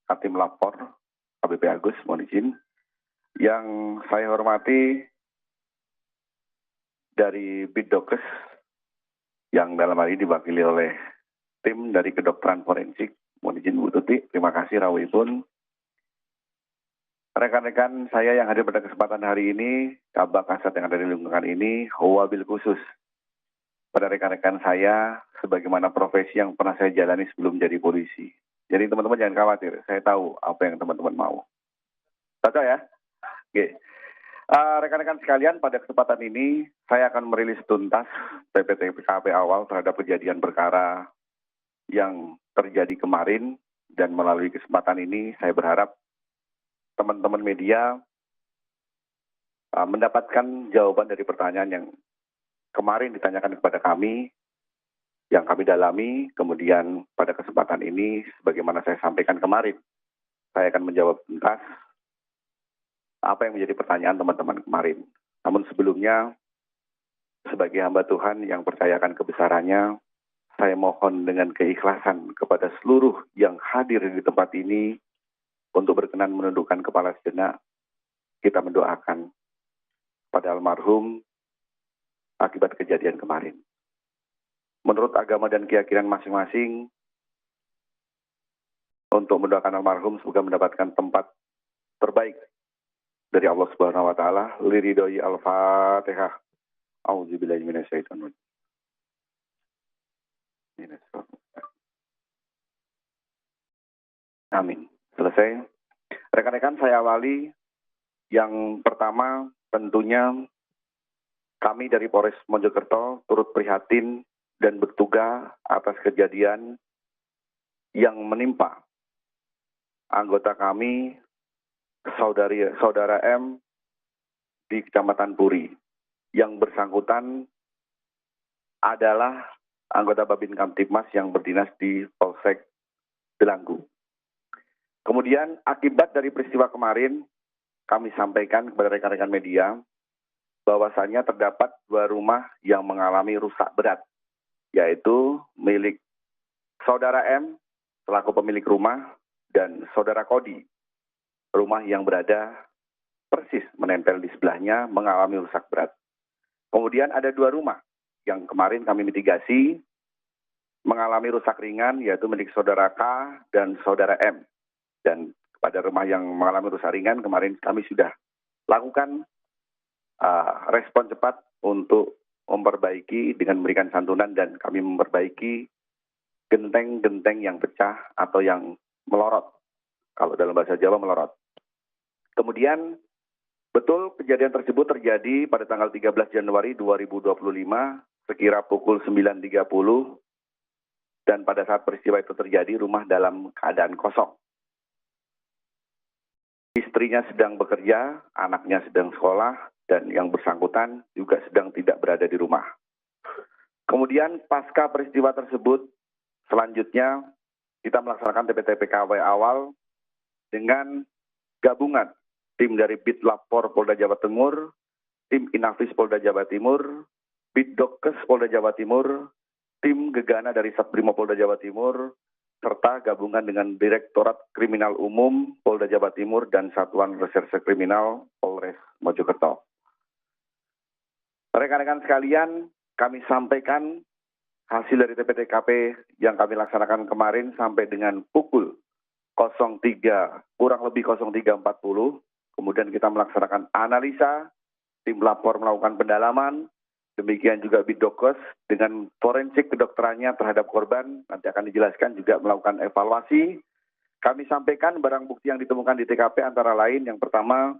Katim Lapor, ABP Agus, mohon izin. Yang saya hormati dari Bidokes, yang dalam hal ini diwakili oleh tim dari kedokteran forensik, mohon izin Bu Tuti, terima kasih rawuhipun. Rekan-rekan saya yang hadir pada kesempatan hari ini, Kabak Kasat yang ada di lingkungan ini, wabil khusus pada rekan-rekan saya sebagaimana profesi yang pernah saya jalani sebelum jadi polisi. Jadi teman-teman jangan khawatir, saya tahu apa yang teman-teman mau. Cocok ya? Oke. Rekan-rekan sekalian, pada kesempatan ini saya akan merilis tuntas PPT-PKP awal terhadap kejadian perkara yang terjadi kemarin, dan melalui kesempatan ini saya berharap teman-teman media mendapatkan jawaban dari pertanyaan yang kemarin ditanyakan kepada kami, yang kami dalami. Kemudian pada kesempatan ini, sebagaimana saya sampaikan kemarin, saya akan menjawab tuntas apa yang menjadi pertanyaan teman-teman kemarin. Namun sebelumnya, sebagai hamba Tuhan yang percayakan kebesarannya, saya mohon dengan keikhlasan kepada seluruh yang hadir di tempat ini untuk berkenan menundukkan kepala sejenak. Kita mendoakan pada almarhum akibat kejadian kemarin. Menurut agama dan keyakinan masing-masing, untuk mendoakan almarhum semoga mendapatkan tempat terbaik dari Allah Subhanahu wa taala. Liridoi Al-Fatihah. Auzubillahi minasyaitonir rajim. Amin. Selesai. Rekan-rekan, saya awali. Yang pertama, tentunya kami dari Polres Mojokerto turut prihatin dan berduka atas kejadian yang menimpa anggota kami, saudara M di Kecamatan Puri. Yang bersangkutan adalah anggota Babin Kamtibmas yang berdinas di Polsek Delanggu. Kemudian akibat dari peristiwa kemarin, kami sampaikan kepada rekan-rekan media bahwasannya terdapat 2 rumah yang mengalami rusak berat, yaitu milik saudara M selaku pemilik rumah dan saudara Kodi, rumah yang berada persis menempel di sebelahnya, mengalami rusak berat. Kemudian ada 2 rumah yang kemarin kami mitigasi mengalami rusak ringan, yaitu milik saudara K dan saudara M. Dan pada rumah yang mengalami rusak ringan, kemarin kami sudah lakukan respon cepat untuk memperbaiki dengan memberikan santunan, dan kami memperbaiki genteng-genteng yang pecah atau yang melorot. Kalau dalam bahasa Jawa melorot. Kemudian betul kejadian tersebut terjadi pada tanggal 13 Januari 2025 sekira pukul 9.30, dan pada saat peristiwa itu terjadi rumah dalam keadaan kosong. Istrinya sedang bekerja, anaknya sedang sekolah, dan yang bersangkutan juga sedang tidak berada di rumah. Kemudian pasca peristiwa tersebut, selanjutnya kita melaksanakan TPT-PKW awal dengan gabungan tim dari Bitlapor Polda Jawa Timur, tim Inafis Polda Jawa Timur, Bidokes Polda Jawa Timur, tim Gegana dari Satbrimo Polda Jawa Timur, serta gabungan dengan Direktorat Kriminal Umum Polda Jawa Timur dan Satuan Reserse Kriminal Polres Mojokerto. Rekan-rekan sekalian, kami sampaikan hasil dari TPT-KP yang kami laksanakan kemarin sampai dengan pukul 03, kurang lebih 03.40. Kemudian kita melaksanakan analisa, tim lapor melakukan pendalaman, demikian juga Bidokes dengan forensik kedokterannya terhadap korban, nanti akan dijelaskan juga melakukan evaluasi. Kami sampaikan barang bukti yang ditemukan di TKP antara lain, yang pertama,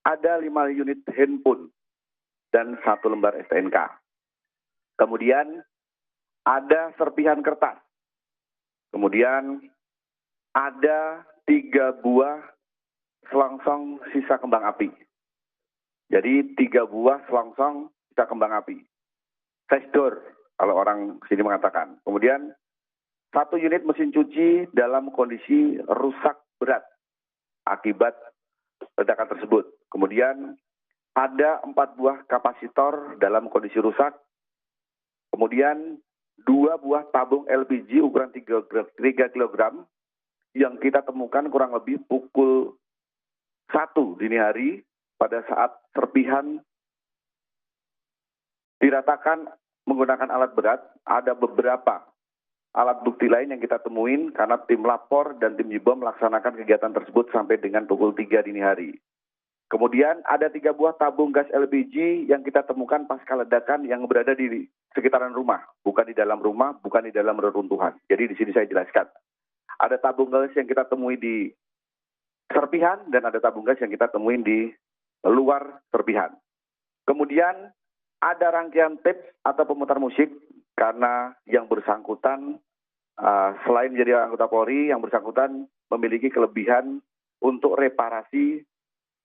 ada 5 unit handphone dan 1 lembar STNK. Kemudian ada serpihan kertas. Kemudian ada 3 buah selongsong sisa kembang api. Jadi 3 buah selongsong sisa kembang api. Sesdor, kalau orang sini mengatakan. Kemudian 1 unit mesin cuci dalam kondisi rusak berat akibat ledakan tersebut. Kemudian ada 4 buah kapasitor dalam kondisi rusak. Kemudian 2 buah tabung LPG ukuran 3 kg yang kita temukan kurang lebih pukul 1 dini hari pada saat serpihan diratakan menggunakan alat berat. Ada beberapa alat bukti lain yang kita temuin karena tim lapor dan tim Jibom melaksanakan kegiatan tersebut sampai dengan pukul 3 dini hari. Kemudian ada 3 buah tabung gas LPG yang kita temukan pasca ledakan yang berada di sekitaran rumah, bukan di dalam rumah, bukan di dalam reruntuhan. Jadi di sini saya jelaskan. Ada tabung gas yang kita temui di serpihan dan ada tabung gas yang kita temuin di luar serpihan. Kemudian ada rangkaian tape atau pemutar musik karena yang bersangkutan selain menjadi anggota Polri, yang bersangkutan memiliki kelebihan untuk reparasi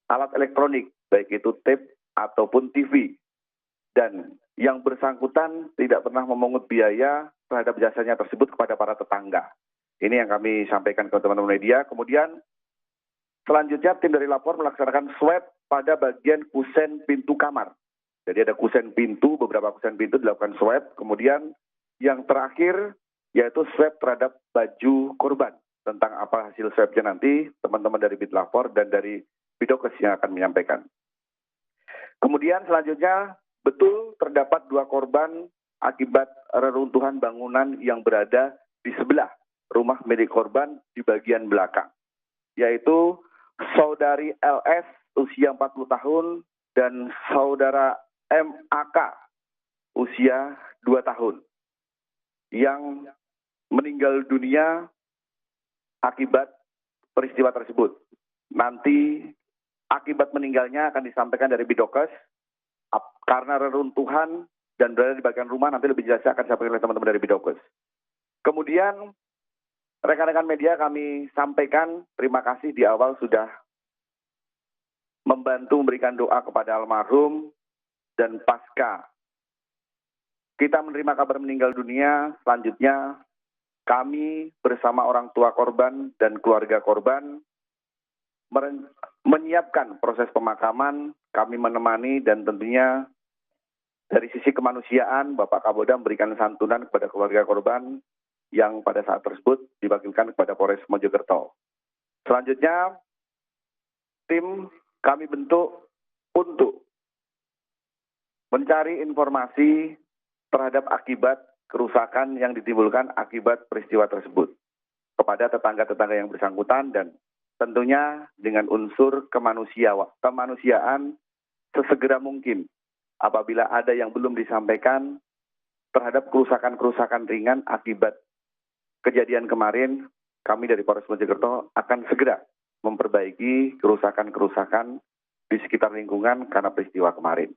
alat elektronik, baik itu tape ataupun TV. Dan yang bersangkutan tidak pernah memungut biaya terhadap jasanya tersebut kepada para tetangga. Ini yang kami sampaikan ke teman-teman media. Kemudian selanjutnya tim dari lapor melaksanakan swab pada bagian kusen pintu kamar. Jadi ada kusen pintu, beberapa kusen pintu dilakukan swab. Kemudian yang terakhir yaitu swab terhadap baju korban. Tentang apa hasil swabnya nanti teman-teman dari Bid Lapor dan dari Bidokes yang akan menyampaikan. Kemudian selanjutnya betul terdapat 2 korban akibat reruntuhan bangunan yang berada di sebelah rumah milik korban di bagian belakang, yaitu saudari LS usia 40 tahun dan saudara MAK usia 2 tahun yang meninggal dunia akibat peristiwa tersebut. Nanti akibat meninggalnya akan disampaikan dari Bidokes karena reruntuhan dan berada di bagian rumah, nanti lebih jelasnya akan disampaikan oleh teman-teman dari Bidokes. Kemudian rekan-rekan media kami sampaikan terima kasih di awal sudah membantu memberikan doa kepada almarhum, dan pasca kita menerima kabar meninggal dunia, selanjutnya kami bersama orang tua korban dan keluarga korban menyiapkan proses pemakaman, kami menemani dan tentunya dari sisi kemanusiaan Bapak Kapolda memberikan santunan kepada keluarga korban yang pada saat tersebut diwakilkan kepada Polres Mojokerto. Selanjutnya tim kami bentuk untuk mencari informasi terhadap akibat kerusakan yang ditimbulkan akibat peristiwa tersebut kepada tetangga-tetangga yang bersangkutan dan tentunya dengan unsur kemanusiaan sesegera mungkin apabila ada yang belum disampaikan terhadap kerusakan-kerusakan ringan akibat kejadian kemarin, kami dari Polres Mojokerto akan segera memperbaiki kerusakan-kerusakan di sekitar lingkungan karena peristiwa kemarin.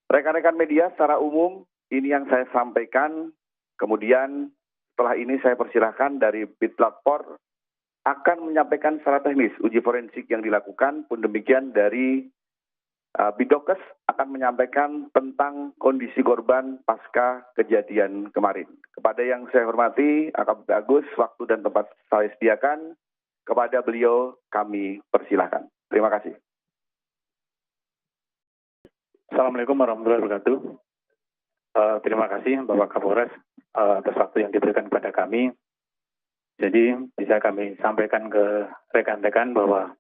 Rekan-rekan media secara umum, ini yang saya sampaikan. Kemudian setelah ini saya persilahkan dari Bid Lapor akan menyampaikan secara teknis uji forensik yang dilakukan, pun demikian dari Bidokes akan menyampaikan tentang kondisi korban pasca kejadian kemarin. Kepada yang saya hormati, AKBP Agus, waktu dan tempat saya sediakan, kepada beliau kami persilahkan. Terima kasih. Assalamualaikum warahmatullahi wabarakatuh. Terima kasih Bapak Kapolres atas waktu yang diberikan kepada kami. Jadi bisa kami sampaikan ke rekan-rekan bahwa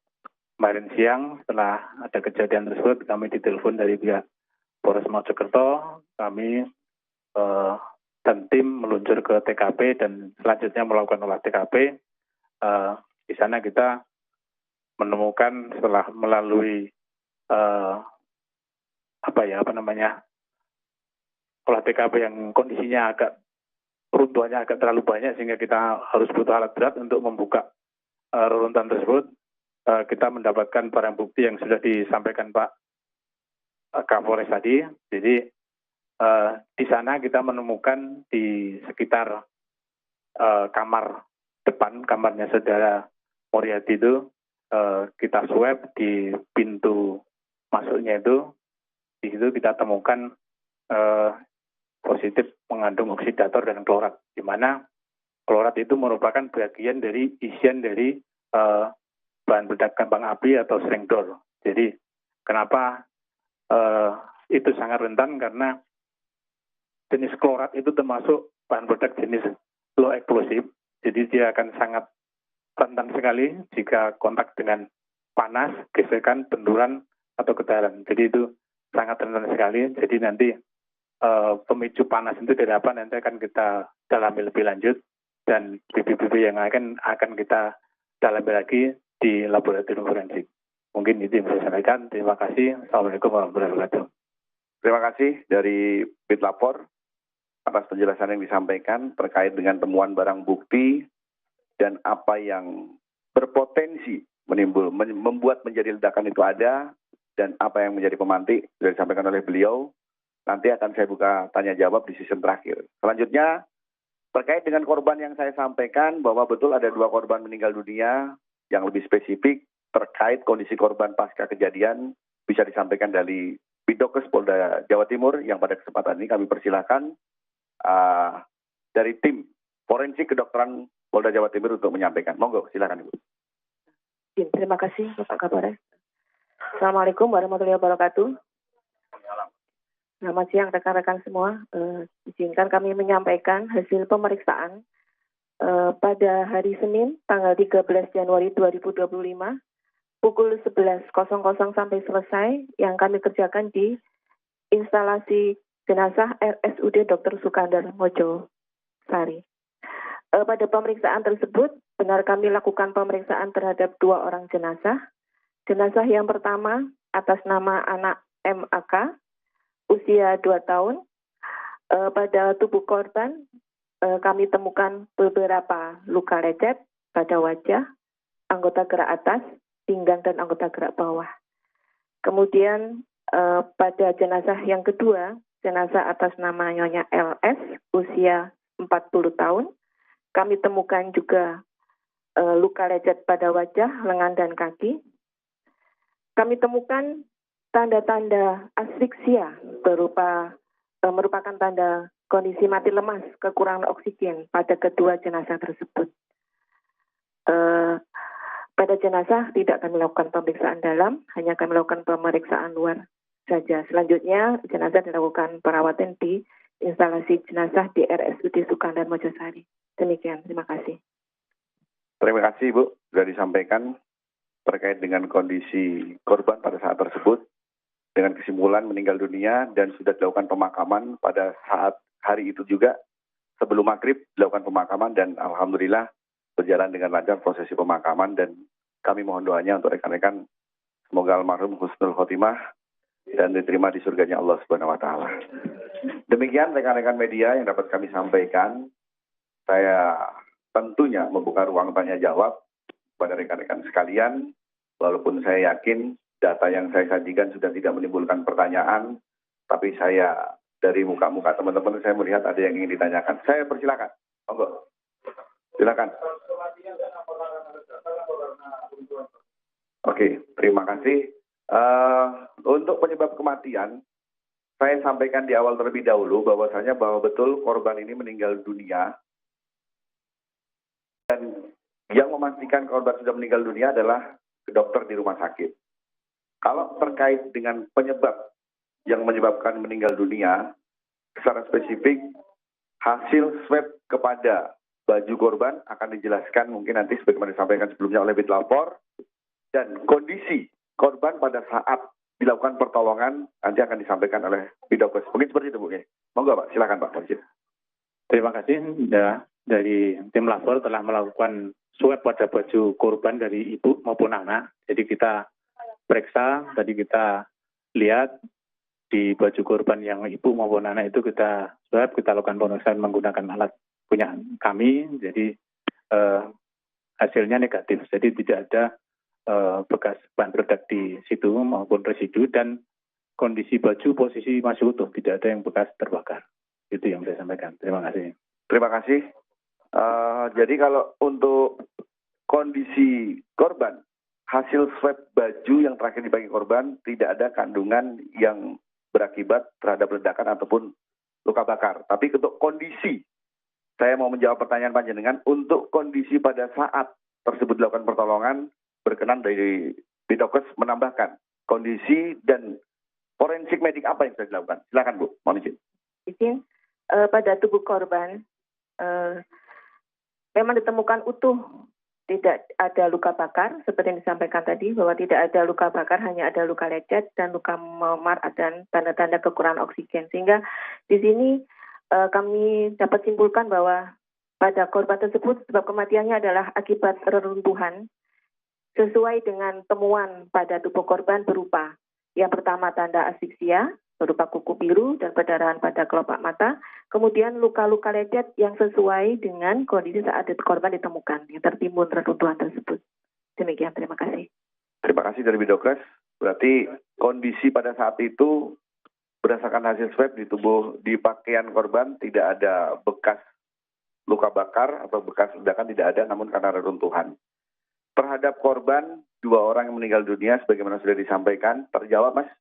kemarin siang setelah ada kejadian tersebut kami ditelepon dari pihak Polres Mojokerto. Kami dan tim meluncur ke TKP dan selanjutnya melakukan olah TKP. Di sana kita menemukan setelah melalui olah TKP yang kondisinya runtuhannya agak terlalu banyak sehingga kita harus butuh alat berat untuk membuka reruntuhan tersebut. Kita mendapatkan barang bukti yang sudah disampaikan Pak Kapolres tadi. Jadi di sana kita menemukan di sekitar kamar depan, kamarnya saudara Moriarty itu, kita swab di pintu masuknya itu. Di situ kita temukan positif mengandung oksidator dan klorat, di mana klorat itu merupakan bagian dari isian dari bahan peledak kembang api atau sprengdor. Jadi kenapa itu sangat rentan, karena jenis klorat itu termasuk bahan peledak jenis low explosive, jadi dia akan sangat rentan sekali jika kontak dengan panas, gesekan, benturan, atau gedaran. Jadi itu sangat rentan sekali. Jadi nanti pemicu panas itu dari apa nanti akan kita dalami lebih lanjut, dan bibit-bibit yang akan kita dalami lagi di laboratorium forensik. Mungkin itu yang saya sampaikan. Terima kasih. Assalamualaikum warahmatullahi wabarakatuh. Terima kasih dari Bit Lapor atas penjelasan yang disampaikan terkait dengan temuan barang bukti dan apa yang berpotensi membuat menjadi ledakan itu ada, dan apa yang menjadi pemantik sudah disampaikan oleh beliau. Nanti akan saya buka tanya jawab di season terakhir. Selanjutnya, terkait dengan korban yang saya sampaikan bahwa betul ada 2 korban meninggal dunia, yang lebih spesifik terkait kondisi korban pasca kejadian bisa disampaikan dari Bidokes Polda Jawa Timur, yang pada kesempatan ini kami persilahkan dari tim forensik kedokteran Polda Jawa Timur untuk menyampaikan. Monggo, silakan Ibu. Terima kasih Bapak Kapolres. Assalamualaikum warahmatullahi wabarakatuh. Selamat siang rekan-rekan semua. Izinkan kami menyampaikan hasil pemeriksaan pada hari Senin tanggal 13 Januari 2025 pukul 11.00 sampai selesai yang kami kerjakan di instalasi jenazah RSUD Dr. Sukandar Mojosari. Pada pemeriksaan tersebut benar kami lakukan pemeriksaan terhadap 2 orang jenazah. Jenazah yang pertama atas nama anak MAK usia 2 tahun. Pada tubuh korban kami temukan beberapa luka lecet pada wajah, anggota gerak atas, pinggang, dan anggota gerak bawah. Kemudian pada jenazah yang kedua, jenazah atas nama Nyonya LS usia 40 tahun, kami temukan juga luka lecet pada wajah, lengan, dan kaki. Kami temukan tanda-tanda asfiksia merupakan tanda kondisi mati lemas, kekurangan oksigen pada kedua jenazah tersebut. Pada jenazah tidak kami lakukan pemeriksaan dalam, hanya kami lakukan pemeriksaan luar saja. Selanjutnya jenazah dilakukan perawatan di instalasi jenazah di RSUD Sukandar Mojosari. Demikian, terima kasih. Terima kasih Bu, sudah disampaikan terkait dengan kondisi korban pada saat tersebut, dengan kesimpulan meninggal dunia dan sudah dilakukan pemakaman pada saat hari itu juga. Sebelum maghrib dilakukan pemakaman dan alhamdulillah berjalan dengan lancar prosesi pemakaman, dan kami mohon doanya untuk rekan-rekan semoga almarhum husnul khotimah dan diterima di surganya Allah Subhanahu wa taala. Demikian rekan-rekan media yang dapat kami sampaikan. Saya tentunya membuka ruang tanya jawab pada rekan-rekan sekalian, walaupun saya yakin data yang saya sajikan sudah tidak menimbulkan pertanyaan, tapi saya dari muka-muka teman-teman saya melihat ada yang ingin ditanyakan. Saya persilakan. Monggo. Silakan. Oke, terima kasih. Untuk penyebab kematian, saya sampaikan di awal terlebih dahulu bahwasanya bahwa betul korban ini meninggal dunia, dan yang memastikan korban sudah meninggal dunia adalah dokter di rumah sakit. Kalau terkait dengan penyebab yang menyebabkan meninggal dunia, secara spesifik hasil swab kepada baju korban akan dijelaskan mungkin nanti sebagaimana disampaikan sebelumnya oleh Bit Lapor, dan kondisi korban pada saat dilakukan pertolongan nanti akan disampaikan oleh Bidokes. Mungkin seperti itu Bu. Monggo Pak, silakan Pak. Terima kasih. Dari tim Lapor telah melakukan swab pada baju korban dari ibu maupun anak. Jadi kita periksa, tadi kita lihat di baju korban yang ibu maupun anak itu kita swab, kita lakukan pemeriksaan menggunakan alat punya kami. Jadi hasilnya negatif. Jadi tidak ada bekas bahan peledak di situ maupun residu, dan kondisi baju posisi masih utuh, tidak ada yang bekas terbakar. Itu yang saya sampaikan. Terima kasih. Terima kasih. Jadi kalau untuk kondisi korban, hasil swab baju yang terakhir dibagi korban tidak ada kandungan yang berakibat terhadap ledakan ataupun luka bakar. Tapi untuk kondisi, saya mau menjawab pertanyaan panjenengan, untuk kondisi pada saat tersebut dilakukan pertolongan, berkenan dari Bidokes menambahkan kondisi dan forensik medik apa yang sudah dilakukan. Silakan Bu, mohon izin. Izin, pada tubuh korban memang ditemukan utuh tidak ada luka bakar, seperti yang disampaikan tadi, bahwa tidak ada luka bakar, hanya ada luka lecet dan luka memar dan tanda-tanda kekurangan oksigen. Sehingga di sini kami dapat simpulkan bahwa pada korban tersebut sebab kematiannya adalah akibat reruntuhan sesuai dengan temuan pada tubuh korban berupa yang pertama tanda asfiksia berupa kuku biru dan perdarahan pada kelopak mata, kemudian luka-luka lecet yang sesuai dengan kondisi saat korban ditemukan yang tertimbun reruntuhan tersebut. Demikian, terima kasih. Terima kasih dari Bidokes. Berarti kondisi pada saat itu berdasarkan hasil swab di tubuh, di pakaian korban tidak ada bekas luka bakar atau bekas ledakan, tidak ada, namun karena reruntuhan. Terhadap korban, 2 orang yang meninggal dunia sebagaimana sudah disampaikan, terjawab Mas?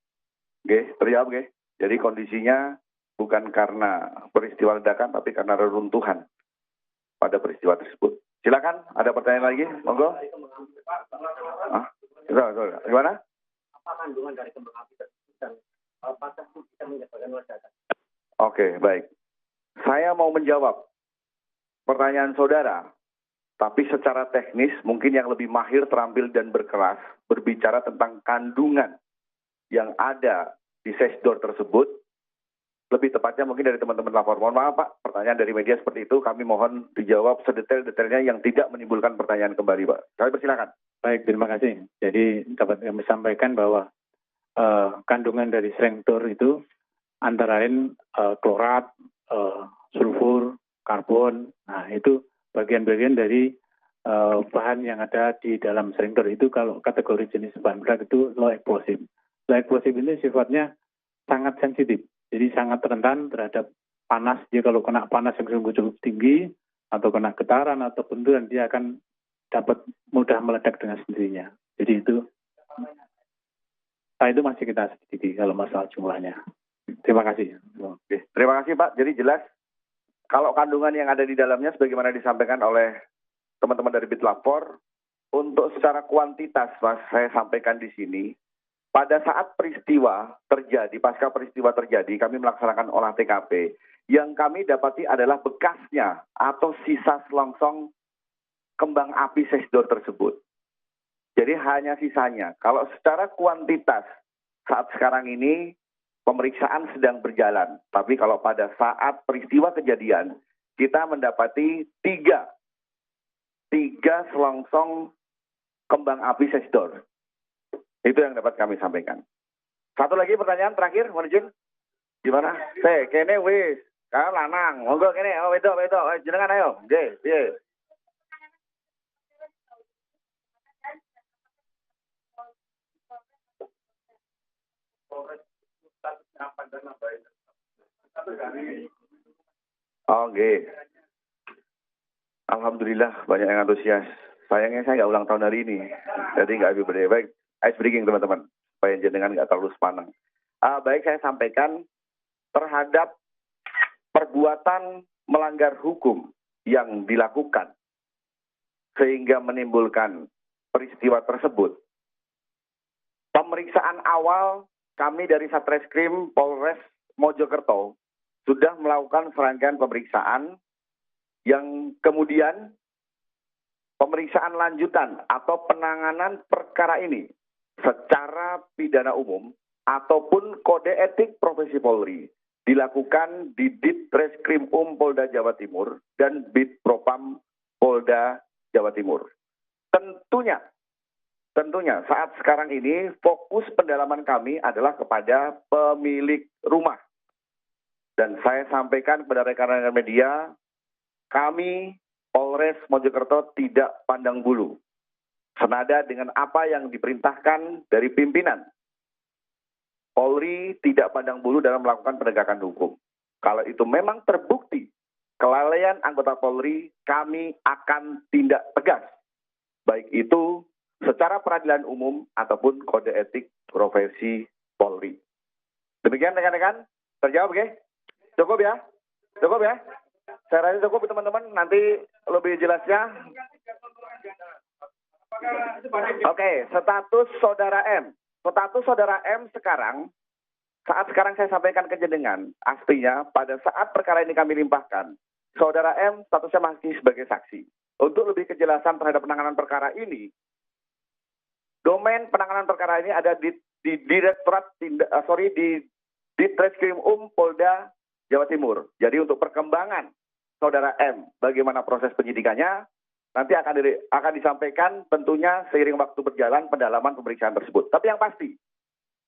Oke, terjawab oke. Jadi kondisinya bukan karena peristiwa ledakan tapi karena reruntuhan pada peristiwa tersebut. Silakan, ada pertanyaan lagi? Monggo. Gimana? Apa kandungan dari kembang api tersebut dan apakah itu bisa menyebabkan ledakan? Oke, baik. Saya mau menjawab pertanyaan saudara, tapi secara teknis mungkin yang lebih mahir, terampil, dan berkelas berbicara tentang kandungan yang ada di sesdor tersebut. Lebih tepatnya mungkin dari teman-teman lapor. Mohon maaf Pak, pertanyaan dari media seperti itu kami mohon dijawab sedetail-detailnya yang tidak menimbulkan pertanyaan kembali Pak. Saya persilakan. Baik, terima kasih. Jadi dapat kami sampaikan bahwa kandungan dari selengtor itu antara lain klorat, sulfur, karbon. Nah itu bagian-bagian dari bahan yang ada di dalam selengtor itu. Kalau kategori jenis bahan berat itu low explosive. Low explosive ini sifatnya sangat sensitif, jadi sangat rentan terhadap panas. Jadi kalau kena panas yang cukup tinggi atau kena getaran atau benturan, dia akan dapat mudah meledak dengan sendirinya. Jadi itu masih kita selidiki kalau masalah jumlahnya. Terima kasih. Oke, terima kasih Pak. Jadi jelas kalau kandungan yang ada di dalamnya sebagaimana disampaikan oleh teman-teman dari Bitlapor, untuk secara kuantitas Mas saya sampaikan di sini. Pada saat peristiwa terjadi, pasca peristiwa terjadi, kami melaksanakan olah TKP. Yang kami dapati adalah bekasnya atau sisa selongsong kembang api sesdor tersebut. Jadi hanya sisanya. Kalau secara kuantitas, saat sekarang ini pemeriksaan sedang berjalan. Tapi kalau pada saat peristiwa kejadian, kita mendapati tiga selongsong kembang api sesdor. Itu yang dapat kami sampaikan. Satu lagi pertanyaan terakhir, mohon izin. Gimana? Kene wis, kalau lanang, monggo kene, wedok, jenengan ayo. Nggih, piye? Oh, nggih. Alhamdulillah banyak yang antusias. Sayangnya saya nggak ulang tahun hari ini, jadi nggak habis berdaya. Baik, ice breaking teman-teman, supaya jenengan nggak terlalu sepanang. Baik, saya sampaikan terhadap perbuatan melanggar hukum yang dilakukan sehingga menimbulkan peristiwa tersebut. Pemeriksaan awal kami dari Satreskrim Polres Mojokerto sudah melakukan serangkaian pemeriksaan yang kemudian pemeriksaan lanjutan atau penanganan perkara ini secara pidana umum ataupun kode etik profesi Polri dilakukan di Ditreskrim Polda Jawa Timur dan Bitpropam Polda Jawa Timur. Tentunya saat sekarang ini fokus pendalaman kami adalah kepada pemilik rumah. Dan saya sampaikan kepada rekan-rekan media, kami Polres Mojokerto tidak pandang bulu. Senada dengan apa yang diperintahkan dari pimpinan. Polri tidak pandang bulu dalam melakukan penegakan hukum. Kalau itu memang terbukti kelalaian anggota Polri, kami akan tindak tegas. Baik itu secara peradilan umum ataupun kode etik profesi Polri. Demikian rekan-rekan, terjawab ya? Cukup ya? Cukup ya? Saya rasa cukup teman-teman, nanti lebih jelasnya. Oke, status saudara M. Status saudara M sekarang, saat sekarang saya sampaikan ke jenengan, aslinya pada saat perkara ini kami limpahkan, saudara M statusnya masih sebagai saksi. untuk lebih kejelasan terhadap penanganan perkara ini, domain penanganan perkara ini ada di Ditreskrim Polda Jawa Timur. Jadi untuk perkembangan Saudara M, bagaimana proses penyidikannya, nanti akan disampaikan tentunya seiring waktu berjalan pendalaman pemeriksaan tersebut. Tapi yang pasti,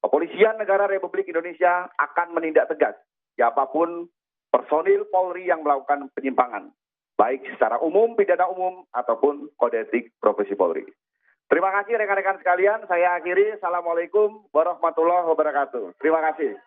Kepolisian Negara Republik Indonesia akan menindak tegas siapapun personil Polri yang melakukan penyimpangan, baik secara umum, pidana umum, ataupun kode etik profesi Polri. Terima kasih rekan-rekan sekalian, saya akhiri. Assalamualaikum warahmatullahi wabarakatuh. Terima kasih.